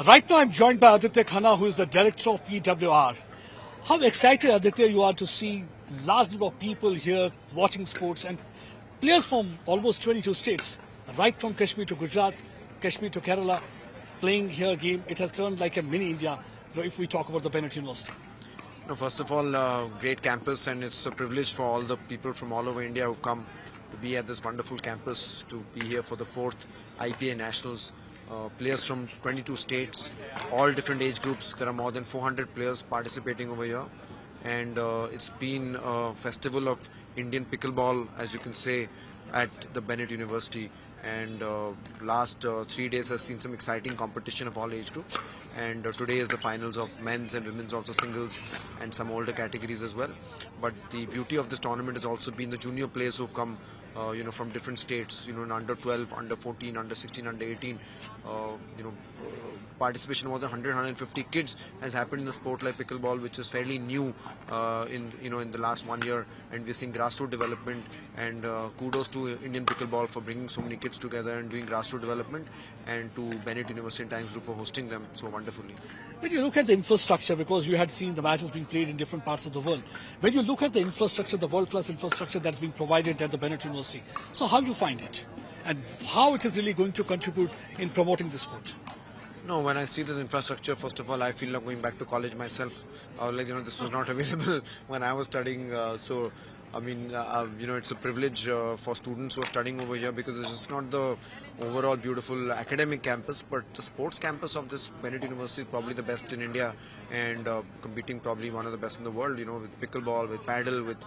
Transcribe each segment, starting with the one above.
Right now, I'm joined by Aditya Khanna, who is the director of PWR. How excited, Aditya, you are to see large number of people here watching sports and players from almost 22 states, right from Kashmir to Gujarat, Kashmir to Kerala, playing here game. It has turned like a mini India if we talk about the Bennett University. No, first of all, great campus, and it's a privilege for all the people from all over India who've come to be at this wonderful campus, to be here for the 4th IPA Nationals. Players from 22 states, all different age groups. There are more than 400 players participating over here, and it's been a festival of Indian pickleball, as you can say, at the Bennett University. And last 3 days has seen some exciting competition of all age groups, and today is the finals of men's and women's, also singles, and some older categories as well. But the beauty of this tournament has also been the junior players who've come from different states, in under 12, under 14, under 16, under 18, participation of more than 100, 150 kids has happened in the sport like pickleball, which is fairly new in the last 1 year, and we're seeing grassroots development. And kudos to Indian pickleball for bringing so many kids together and doing grassroots development, and to Bennett University and Times Group for hosting them so wonderfully. When you look at the infrastructure, because you had seen the matches being played in different parts of the world, when you look at the infrastructure, the world-class infrastructure that's being provided at the Bennett University, so how do you find it? And how it is really going to contribute in promoting the sport? No, when I see this infrastructure, first of all, I feel like going back to college myself. This was not available when I was studying. It's a privilege for students who are studying over here, because this is not the overall beautiful academic campus, but the sports campus of this Bennett University is probably the best in India, and competing probably one of the best in the world. With pickleball, with paddle, with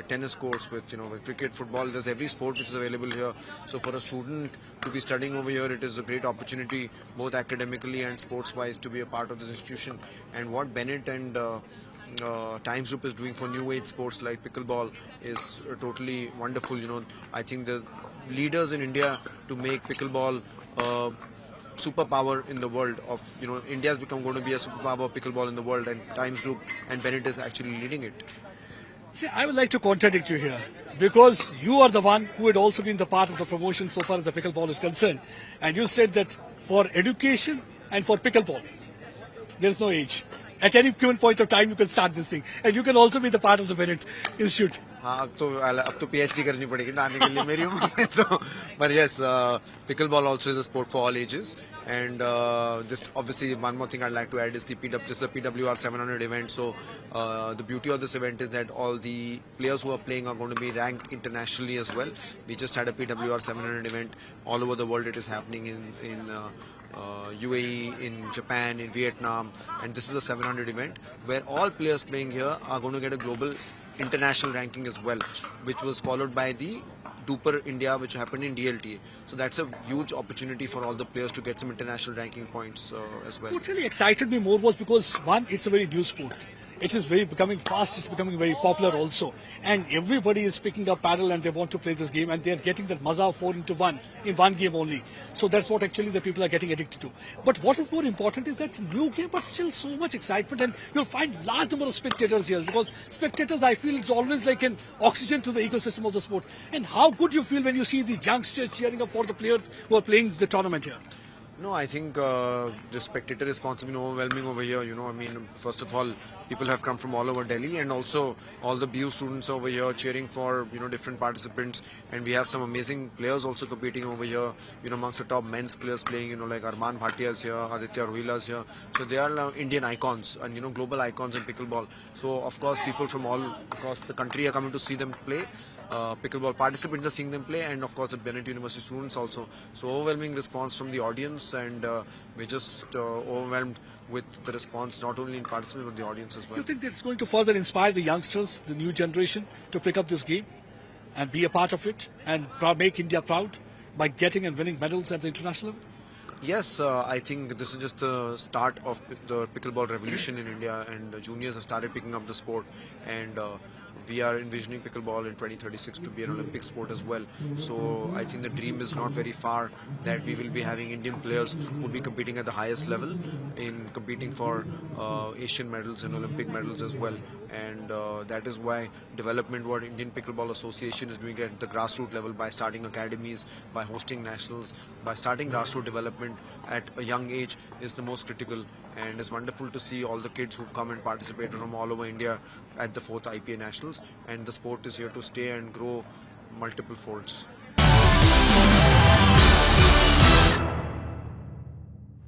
tennis courts, with cricket, football. There's every sport which is available here. So for a student to be studying over here, it is a great opportunity, both academically and sports-wise, to be a part of this institution. And what Bennett and Times Group is doing for new age sports like pickleball is totally wonderful. I think the leaders in India to make pickleball superpower in the world of, India has become going to be a superpower of pickleball in the world, and Times Group and Bennett is actually leading it. See, I would like to contradict you here, because you are the one who had also been the part of the promotion so far as the pickleball is concerned, and you said that for education and for pickleball, there is no age. At any given point of time, you can start this thing, and you can also be the part of the Bennett Institute. हाँ, अब तो PhD करनी पड़ेगी ना आने के लिए मेरी उम्र में तो. But yes, pickleball also is a sport for all ages, and this obviously one more thing I'd like to add is this is the PWR 700 event. So the beauty of this event is that all the players who are playing are going to be ranked internationally as well. We just had a PWR 700 event all over the world. It is happening in UAE, in Japan, in Vietnam, and this is a 700 event where all players playing here are going to get a global international ranking as well, which was followed by the Duper India, which happened in DLTA. So that's a huge opportunity for all the players to get some international ranking points as well. What really excited me more was because, one, it's a very new sport. It is becoming fast, it's becoming very popular also. And everybody is picking up paddle and they want to play this game, and they're getting that Maza 4-into-1 in one game only. So that's what actually the people are getting addicted to. But what is more important is that it's a new game, but still so much excitement, and you'll find large number of spectators here, because spectators, I feel, it's always like an oxygen to the ecosystem of the sport. And how good you feel when you see the youngsters cheering up for the players who are playing the tournament here? No, I think the spectator response has been overwhelming over here. First of all, people have come from all over Delhi, and also all the BU students over here cheering for different participants, and we have some amazing players also competing over here. Amongst the top men's players playing, like Arman Bhatia is here, Aditya Rohila is here. So they are Indian icons and global icons in pickleball. So of course, people from all across the country are coming to see them play. Pickleball participants are seeing them play, and of course the Bennett University students also. So overwhelming response from the audience, and we're just overwhelmed with the response, not only in participants but the audience as well. Do you think that's going to further inspire the youngsters, the new generation, to pick up this game and be a part of it and make India proud by getting and winning medals at the international level? Yes, I think this is just the start of the pickleball revolution in India, and juniors have started picking up the sport, and we are envisioning pickleball in 2036 to be an Olympic sport as well. So I think the dream is not very far that we will be having Indian players who will be competing at the highest level in competing for Asian medals and Olympic medals as well. And that is why development what Indian Pickleball Association is doing at the grassroots level by starting academies, by hosting nationals, by starting grassroots development at a young age is the most critical. And it's wonderful to see all the kids who've come and participated from all over India at the 4th IPA Nationals. And the sport is here to stay and grow multiple folds.